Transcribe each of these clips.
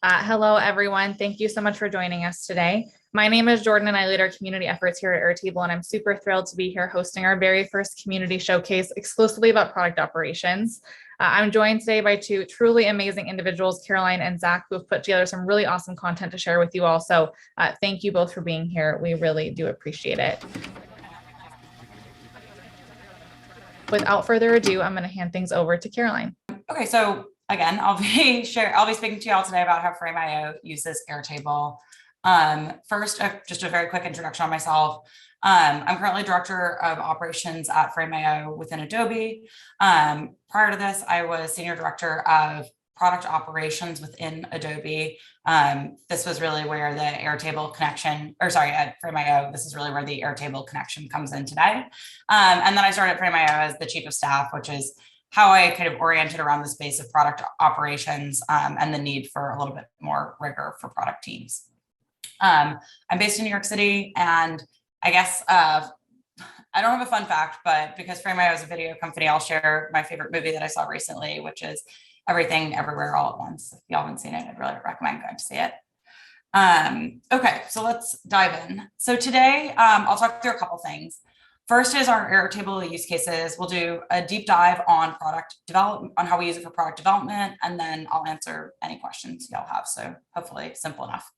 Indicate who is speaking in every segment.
Speaker 1: Hello, everyone. Thank you so much for joining us today. My name is Jordan, and I lead our community efforts here at Airtable, and I'm super thrilled to be here hosting our very first community showcase exclusively about product operations. I'm joined today by two truly amazing individuals, Caroline and Zach, who have put together some really awesome content to share with you all. So thank you both for being here. We really do appreciate it. Without further ado, I'm going to hand things over to Caroline.
Speaker 2: Okay, so again, I'll be speaking to you all today about how Frame.io uses Airtable. First, just a very quick introduction on myself. I'm currently director of operations at Frame.io within Adobe. Prior to this, I was senior director of product operations within Adobe. This was really where the Airtable connection, at Frame.io, this is really where the Airtable connection comes in today. And then I started at Frame.io as the chief of staff, which is how I kind of oriented around the space of product operations and the need for a little bit more rigor for product teams. I'm based in New York City, and I guess I don't have a fun fact, but because Frame.io is a video company, I'll share my favorite movie that I saw recently, which is Everything Everywhere All at Once. If you haven't seen it, I'd really recommend going to see it. Okay, so let's dive in. So today I'll talk through a couple things. First is our Airtable use cases. We'll do a deep dive on product development, on how we use it for product development, and then I'll answer any questions y'all have. So hopefully simple enough.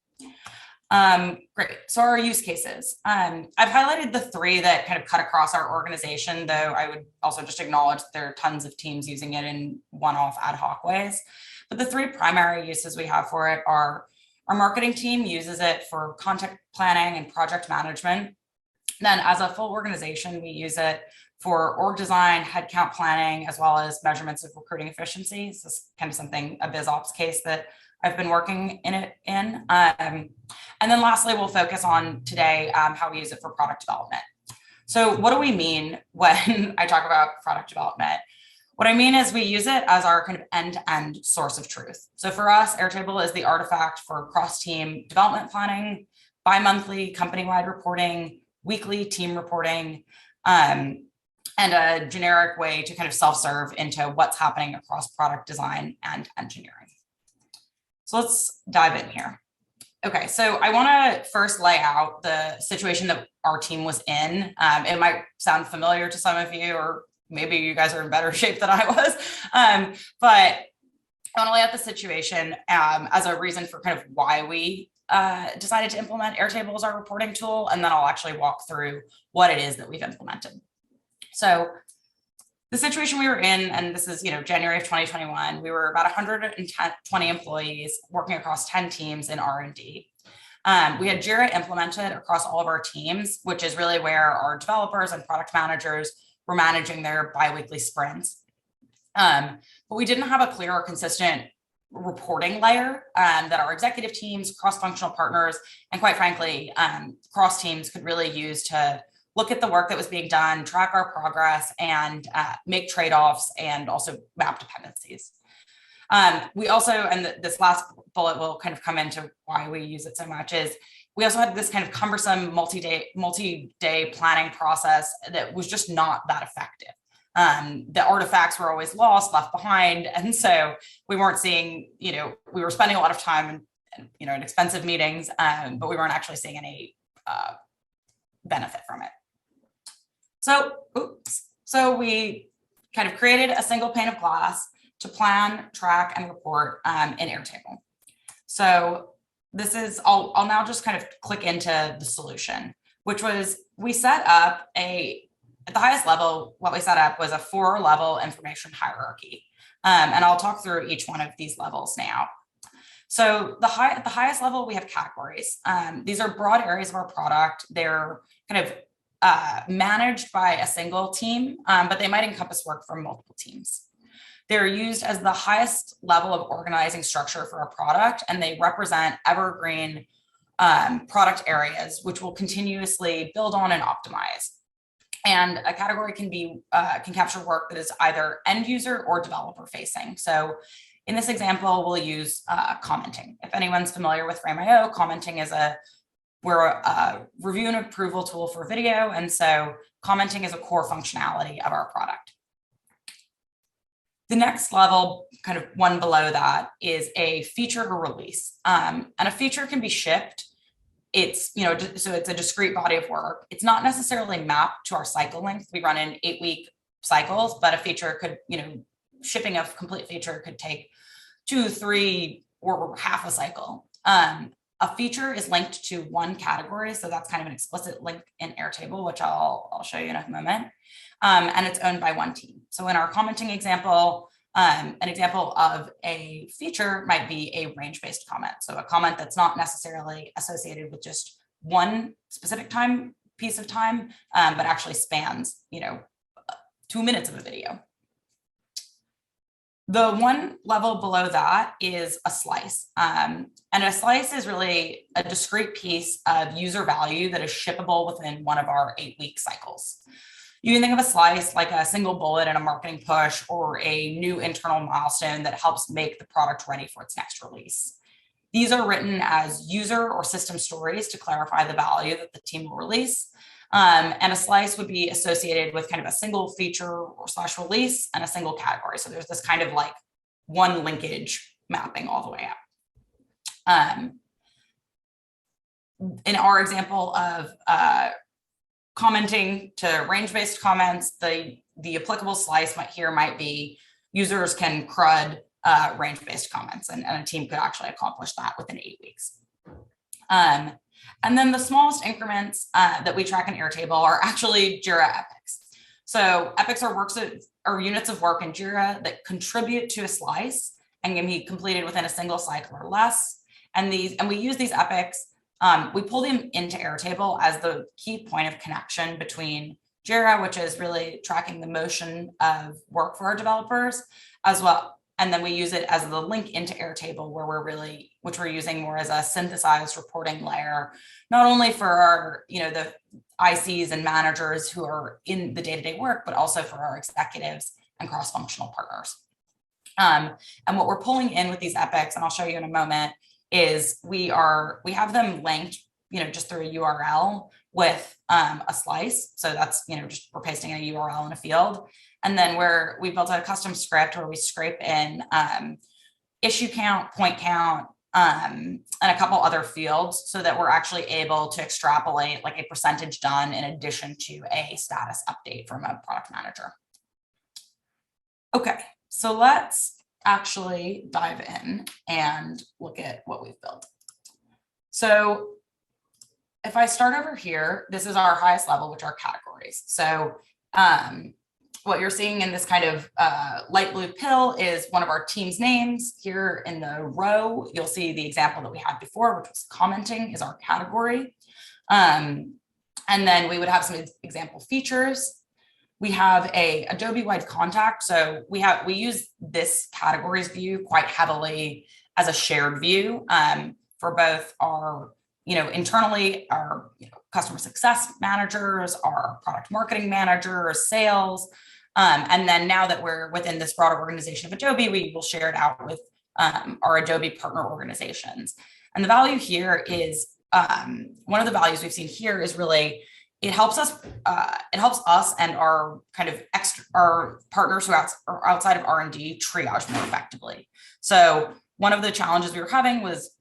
Speaker 2: Great. So our use cases. I've highlighted the three that kind of cut across our organization, though I would also just acknowledge that there are tons of teams using it in one-off ad hoc ways. But the three primary uses we have for it are our marketing team uses it for content planning and project management. Then as a full organization, we use it for org design, headcount planning, as well as measurements of recruiting efficiency. So this is kind of something, a biz ops case that I've been working in. And then lastly, we'll focus on today how we use it for product development. So what do we mean when I talk about product development? What I mean is we use it as our kind of end-to-end source of truth. So for us, Airtable is the artifact for cross-team development planning, bi-monthly company-wide reporting, weekly team reporting, and a generic way to kind of self-serve into what's happening across product design and engineering. So let's dive in here. Okay, so I want to first lay out the situation that our team was in. It might sound familiar to some of you, or maybe you guys are in better shape than I was, but I want to lay out the situation as a reason for kind of why we decided to implement Airtable as our reporting tool, and then I'll actually walk through what it is that we've implemented. So the situation we were in, and this is January of 2021, we were about 120 employees working across 10 teams in R&D. We had Jira implemented across all of our teams, which is really where our developers and product managers were managing their biweekly sprints. But we didn't have a clear or consistent reporting layer that our executive teams, cross-functional partners, and quite frankly, cross teams could really use to look at the work that was being done, track our progress, and make trade-offs, and also map dependencies. We also, and this last bullet will kind of come into why we use it so much, is we also had this kind of cumbersome multi-day planning process that was just not that effective. The artifacts were always lost, left behind. And so we weren't seeing, we were spending a lot of time in expensive meetings, but we weren't actually seeing any benefit from it. So we kind of created a single pane of glass to plan, track, and report in Airtable. So this is, I'll now just kind of click into the solution, which was we set up at the highest level, what we set up was a 4-level information hierarchy. And I'll talk through each one of these levels now. So at the highest level, we have categories. These are broad areas of our product. They're kind of managed by a single team, but they might encompass work from multiple teams. They're used as the highest level of organizing structure for a product, and they represent evergreen product areas, which will continuously build on and optimize. And a category can capture work that is either end user or developer facing. So in this example, we'll use commenting. If anyone's familiar with Frame.io, commenting is we're a review and approval tool for video. And so commenting is a core functionality of our product. The next level, kind of one below that, is a feature or release. And a feature can be shipped. It's, so it's a discrete body of work. It's not necessarily mapped to our cycle length. We run in 8-week cycles, but a feature could, shipping a complete feature could take 2, 3, or half a cycle. A feature is linked to one category. So that's kind of an explicit link in Airtable, which I'll show you in a moment. And it's owned by one team. So in our commenting example, an example of a feature might be a range-based comment. So a comment that's not necessarily associated with just one specific piece of time, but actually spans, 2 minutes of a video. The one level below that is a slice. And a slice is really a discrete piece of user value that is shippable within one of our 8-week cycles. You can think of a slice like a single bullet in a marketing push or a new internal milestone that helps make the product ready for its next release. These are written as user or system stories to clarify the value that the team will release. And a slice would be associated with kind of a single feature or / release and a single category. So there's this kind of like one linkage mapping all the way up. In our example of commenting to range-based comments, the applicable slice might be users can CRUD range-based comments, and a team could actually accomplish that within 8 weeks. And then the smallest increments that we track in Airtable are actually Jira epics. So epics are units of work in Jira that contribute to a slice and can be completed within a single cycle or less. And we use these epics. We pull them into Airtable as the key point of connection between Jira, which is really tracking the motion of work for our developers, as well. And then we use it as the link into Airtable, which we're using more as a synthesized reporting layer, not only for our, the ICs and managers who are in the day-to-day work, but also for our executives and cross-functional partners. And what we're pulling in with these epics, and I'll show you in a moment, is we have them linked, just through a URL with a slice. So that's, just we're pasting a URL in a field. And then we built a custom script where we scrape in issue count, point count, and a couple other fields so that we're actually able to extrapolate like a percentage done in addition to a status update from a product manager. Okay, so let's actually dive in and look at what we've built. So if I start over here, this is our highest level, which are categories. So what you're seeing in this kind of light blue pill is one of our team's names. Here in the row, you'll see the example that we had before, which was commenting is our category. And then we would have some example features. We have a Adobe-wide contact. So we use this categories view quite heavily as a shared view for both our, internally our customer success managers, our product marketing managers, sales. And then now that we're within this broader organization of Adobe, we will share it out with our Adobe partner organizations. And the value here is, one of the values we've seen here is really, it helps us and our kind of our partners who are outside of R&D triage more effectively. So one of the challenges we were having was,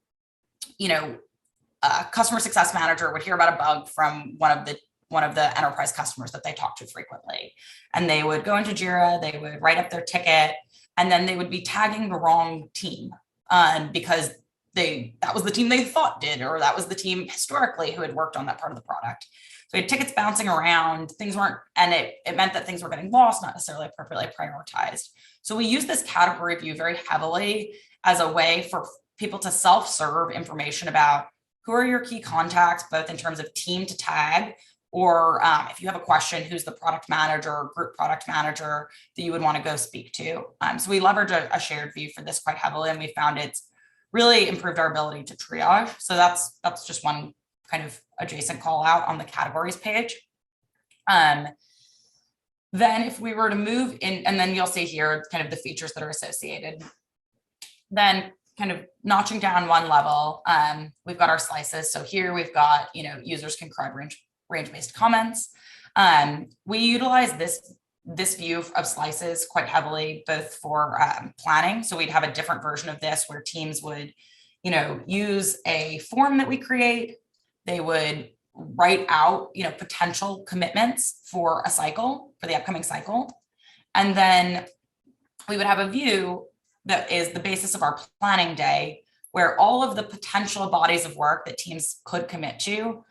Speaker 2: a customer success manager would hear about a bug from one of the enterprise customers that they talk to frequently. And they would go into Jira, they would write up their ticket, and then they would be tagging the wrong team because that was the team they thought did, or that was the team historically who had worked on that part of the product. So we had tickets bouncing around, and it meant that things were getting lost, not necessarily appropriately prioritized. So we use this category view very heavily as a way for people to self-serve information about who are your key contacts, both in terms of team to tag, or if you have a question, who's the product manager or group product manager that you would want to go speak to. So we leverage a shared view for this quite heavily, and we found it's really improved our ability to triage. So that's just one kind of adjacent call out on the categories page. Then if we were to move in, and then you'll see here kind of the features that are associated. Then kind of notching down one level, we've got our slices. So here we've got, users can CRUD range-based comments. We utilize this this view of slices quite heavily, both for planning. So we'd have a different version of this where teams would, use a form that we create. They would write out, potential commitments for a cycle, for the upcoming cycle. And then we would have a view that is the basis of our planning day, where all of the potential bodies of work that teams could commit to,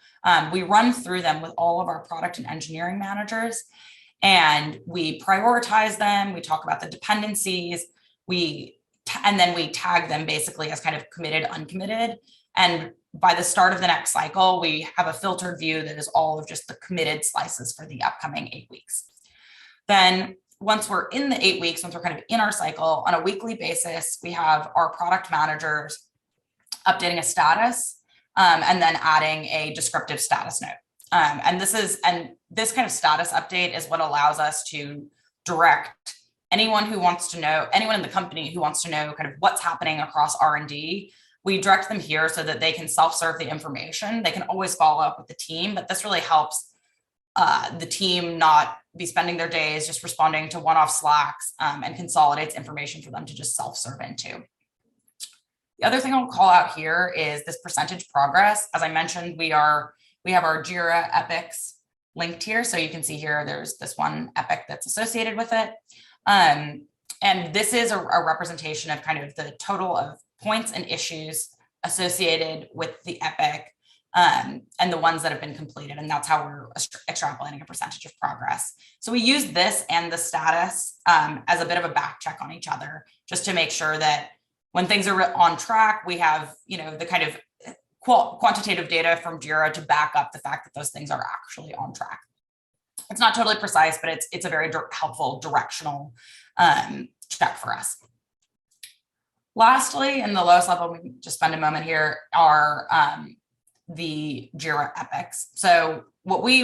Speaker 2: we run through them with all of our product and engineering managers, and we prioritize them. We talk about the dependencies, and then we tag them basically as kind of committed, uncommitted. And by the start of the next cycle, we have a filtered view that is all of just the committed slices for the upcoming 8 weeks. Then once we're in the 8 weeks, once we're kind of in our cycle, on a weekly basis, we have our product managers updating a status, and then adding a descriptive status note. And this kind of status update is what allows us to direct anyone who wants to know, anyone in the company who wants to know kind of what's happening across R&D. We direct them here so that they can self-serve the information. They can always follow up with the team, but this really helps the team not be spending their days just responding to one-off Slacks, and consolidates information for them to just self-serve into. The other thing I'll call out here is this percentage progress. As I mentioned, we have our Jira epics linked here. So you can see here, there's this one epic that's associated with it. And this is a representation of kind of the total of points and issues associated with the epic, and the ones that have been completed. And that's how we're extrapolating a percentage of progress. So we use this and the status as a bit of a back check on each other, just to make sure that when things are on track, we have, the kind of quantitative data from Jira to back up the fact that those things are actually on track. It's not totally precise, but it's a very helpful directional check for us. Lastly, in the lowest level, we can just spend a moment here, are the Jira epics. So what we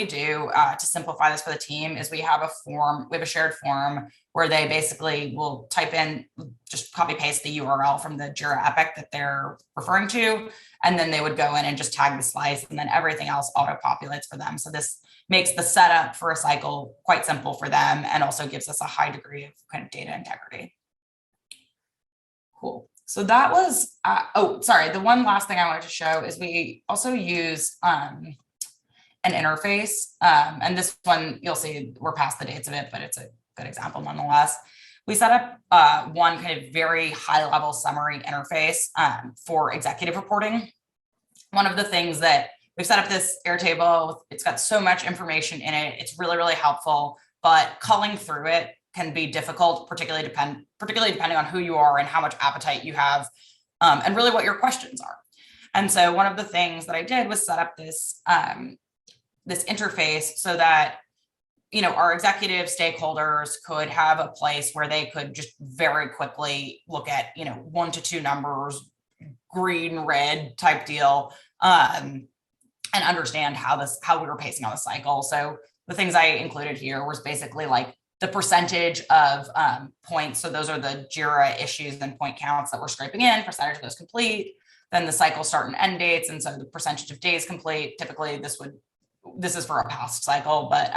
Speaker 2: do to simplify this for the team is we have a shared form where they basically will type in, just copy paste the URL from the Jira epic that they're referring to, and then they would go in and just tag the slice, and then everything else auto populates for them. So this makes the setup for a cycle quite simple for them, and also gives us a high degree of kind of data integrity. Cool. So that was, the one last thing I wanted to show is we also use an interface. And this one, you'll see we're past the dates of it, but it's a good example nonetheless. We set up one kind of very high level summary interface for executive reporting. One of the things that we've set up this Airtable, it's got so much information in it. It's really, really helpful, but culling through it can be difficult, particularly depending on who you are and how much appetite you have, and really what your questions are. And so one of the things that I did was set up this this interface so that our executive stakeholders could have a place where they could just very quickly look at 1 to 2 numbers, green, red type deal, and understand how we were pacing on the cycle. So the things I included here was basically like the percentage of points. So those are the Jira issues and point counts that we're scraping in, percentage of those complete, then the cycle start and end dates. And so the percentage of days complete, typically this is for a past cycle, but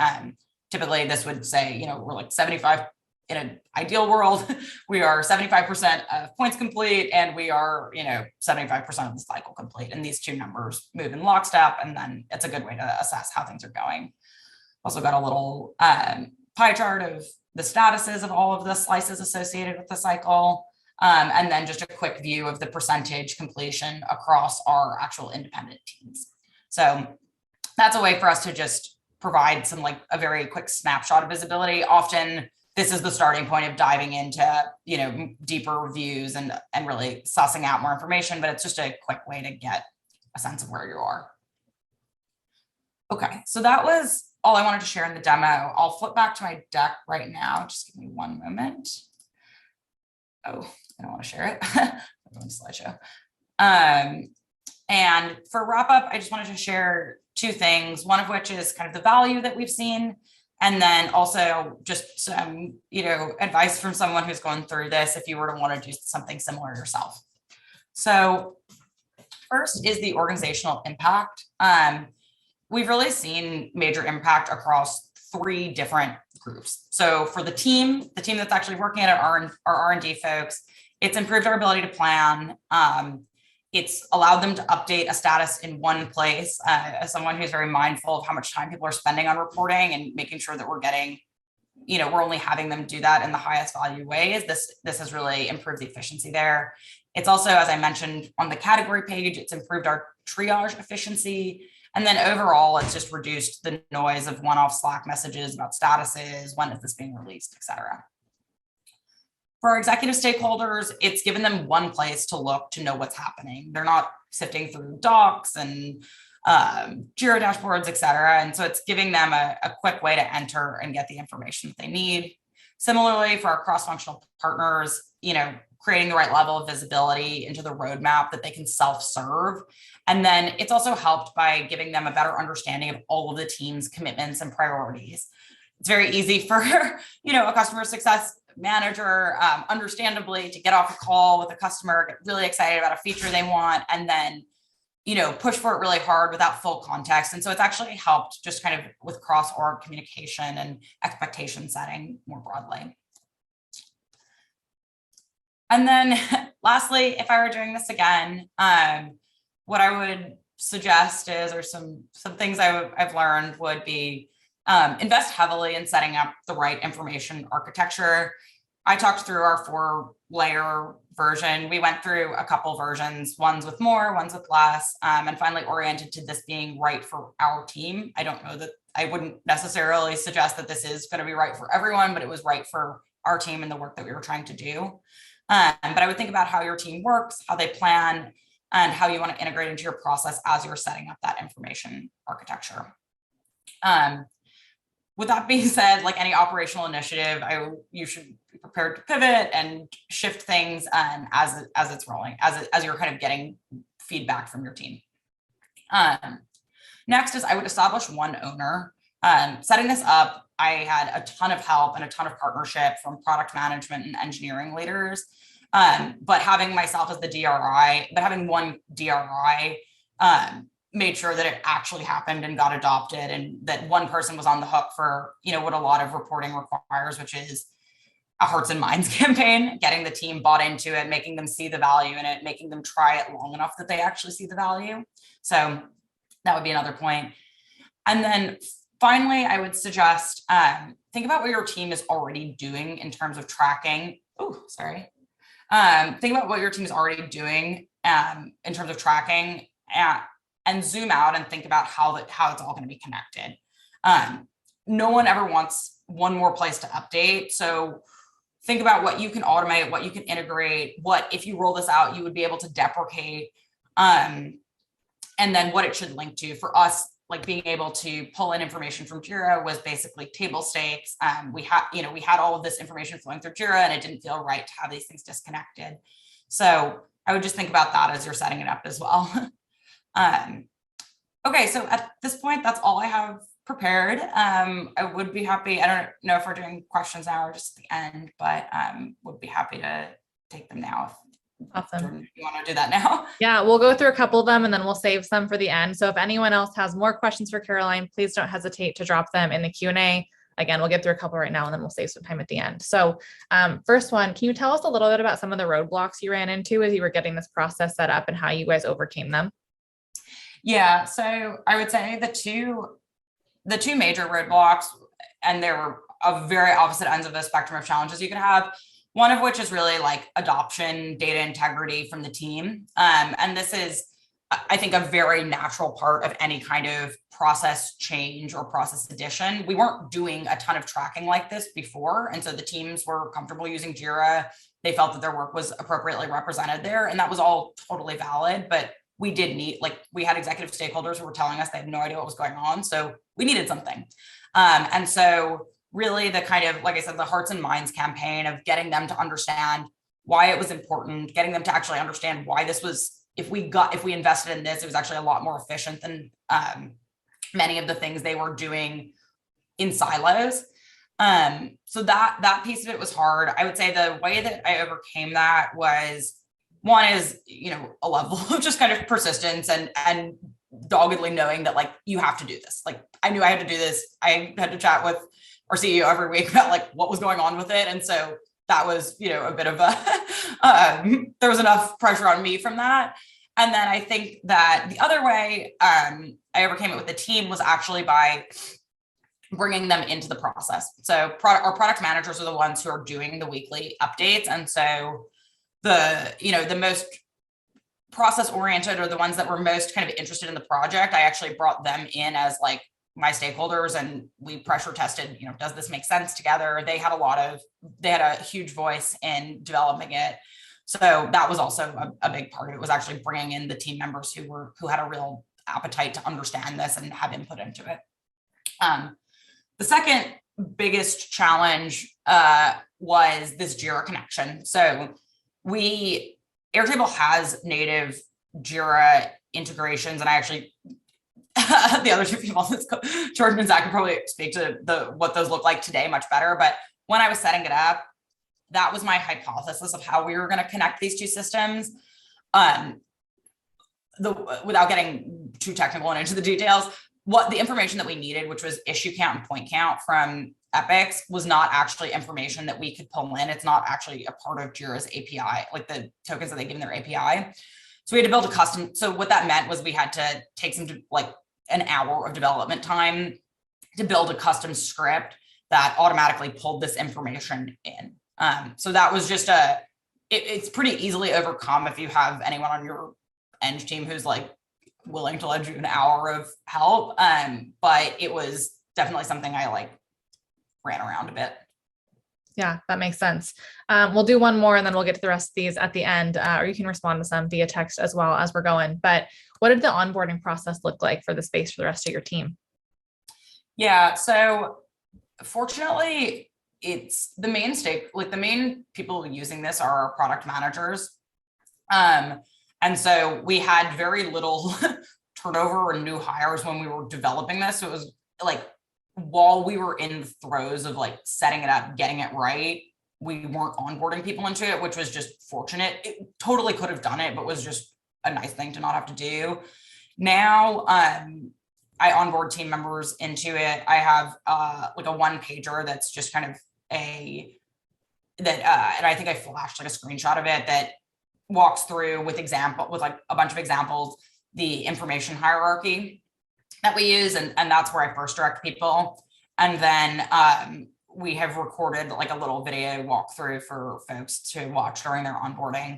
Speaker 2: typically this would say, we're like 75, in an ideal world, we are 75% of points complete, and we are, 75% of the cycle complete. And these two numbers move in lockstep, and then it's a good way to assess how things are going. Also got a little pie chart of the statuses of all of the slices associated with the cycle. And then just a quick view of the percentage completion across our actual independent teams. So that's a way for us to just provide some a very quick snapshot of visibility. Often this is the starting point of diving into, deeper reviews and really sussing out more information, but it's just a quick way to get a sense of where you are. Okay, so that was all I wanted to share in the demo. I'll flip back to my deck right now. Just give me one moment. Oh, I don't want to share it. I'm going to slideshow. And for wrap up, I just wanted to share 2 things, one of which is kind of the value that we've seen, and then also just some, advice from someone who's going through this if you were to want to do something similar yourself. So first is the organizational impact. We've really seen major impact across 3 different improves. So for the team that's actually working at our R&D folks, it's improved our ability to plan. It's allowed them to update a status in one place. As someone who's very mindful of how much time people are spending on reporting and making sure that we're getting, we're only having them do that in the highest value ways. This has really improved the efficiency there. It's also, as I mentioned on the category page, it's improved our triage efficiency. And then overall, it's just reduced the noise of one-off Slack messages about statuses, when is this being released, et cetera. For our executive stakeholders, it's given them one place to look to know what's happening. They're not sifting through docs and Jira dashboards, et cetera. And so it's giving them a quick way to enter and get the information that they need. Similarly, for our cross-functional partners, creating the right level of visibility into the roadmap that they can self-serve. And then it's also helped by giving them a better understanding of all of the team's commitments and priorities. It's very easy for, a customer success manager, understandably, to get off a call with a customer, get really excited about a feature they want, and then, push for it really hard without full context. And so it's actually helped just kind of with cross-org communication and expectation setting more broadly. And then lastly, if I were doing this again, what I would suggest is, or some things I've learned would be, invest heavily in setting up the right information architecture. I talked through our 4-layer version. We went through a couple versions, ones with more, ones with less, and finally oriented to this being right for our team. I don't know that I wouldn't necessarily suggest that this is going to be right for everyone, but it was right for our team and the work that we were trying to do. But I would think about how your team works, how they plan, and how you want to integrate into your process as you're setting up that information architecture. With that being said, like any operational initiative, you should be prepared to pivot and shift things as it's rolling, as you're kind of getting feedback from your team. Next is I would establish one owner. Setting this up, I had a ton of help and a ton of partnership from product management and engineering leaders. But having myself as the DRI, but having one DRI made sure that it actually happened and got adopted, and that one person was on the hook for, what a lot of reporting requires, which is a hearts and minds campaign, getting the team bought into it, making them see the value in it, making them try it long enough that they actually see the value. So that would be another point. And then finally, I would suggest think about what your team is already doing in terms of tracking. Think about what your team is already doing in terms of tracking, and zoom out and think about how it's all going to be connected. No one ever wants one more place to update. So think about what you can automate, what you can integrate, what, if you roll this out, you would be able to deprecate, and then what it should link to. For us, like being able to pull in information from Jira was basically table stakes. We had all of this information flowing through Jira, and it didn't feel right to have these things disconnected. So I would just think about that as you're setting it up as well. Okay, so at this point, that's all I have prepared. I would be happy, I don't know if we're doing questions now or just at the end, but would be happy to take them now.
Speaker 1: Awesome.
Speaker 2: Jordan, you want to do that now?
Speaker 1: Yeah, we'll go through a couple of them and then we'll save some for the end. So if anyone else has more questions for Caroline, please don't hesitate to drop them in the Q&A. Again, we'll get through a couple right now and then we'll save some time at the end. So first one, can you tell us a little bit about some of the roadblocks you ran into as you were getting this process set up and how you guys overcame them?
Speaker 2: Yeah, so I would say the two major roadblocks, and they're of very opposite ends of the spectrum of challenges you can have. One of which is really like adoption, data integrity from the team. And this is, I think, a very natural part of any kind of process change or process addition. We weren't doing a ton of tracking like this before. And so the teams were comfortable using Jira. They felt that their work was appropriately represented there. And that was all totally valid. But we did need, we had executive stakeholders who were telling us they had no idea what was going on. So we needed something. And so really the kind of, like I said, the hearts and minds campaign of getting them to understand why it was important, getting them to actually understand why this was, if we invested in this, it was actually a lot more efficient than many of the things they were doing in silos. So that piece of it was hard. I would say the way that I overcame that was, one is, a level of just kind of persistence and doggedly knowing that you have to do this. I knew I had to do this. I had to chat with our CEO every week about like what was going on with it. And so that was, a bit of a, there was enough pressure on me from that. And then I think that the other way I overcame it with the team was actually by bringing them into the process. So our product managers are the ones who are doing the weekly updates. And so the most process oriented or the ones that were most kind of interested in the project, I actually brought them in as like my stakeholders, and we pressure tested, does this make sense together? They had a huge voice in developing it. So that was also a big part of it, was actually bringing in the team members who had a real appetite to understand this and have input into it. The second biggest challenge was this Jira connection. So Airtable has native Jira integrations, and I actually, the other two people, Jordan and Zach, could probably speak to what those look like today much better. But when I was setting it up, that was my hypothesis of how we were going to connect these two systems. Without getting too technical and into the details, what the information that we needed, which was issue count and point count from Epics, was not actually information that we could pull in. It's not actually a part of Jira's API, like the tokens that they give in their API. So we had to build a custom. So what that meant was we had to take an hour of development time to build a custom script that automatically pulled this information in. So that was just it's pretty easily overcome if you have anyone on your eng team who's like willing to lend you an hour of help. But it was definitely something I ran around a bit.
Speaker 1: Yeah, that makes sense. We'll do one more and then we'll get to the rest of these at the end, or you can respond to some via text as well as we're going. But what did the onboarding process look like for the space for the rest of your team?
Speaker 2: Yeah, so fortunately, it's the main people using this are our product managers. And so we had very little turnover and new hires when we were developing this. So it was while we were in the throes of setting it up, getting it right, we weren't onboarding people into it, which was just fortunate. It totally could have done it, but was just a nice thing to not have to do. Now, I onboard team members into it. I have a one pager that's just kind of and I think I flashed a screenshot of it that walks through with a bunch of examples, the information hierarchy that we use. And that's where I first direct people. And then we have recorded a little video walkthrough for folks to watch during their onboarding.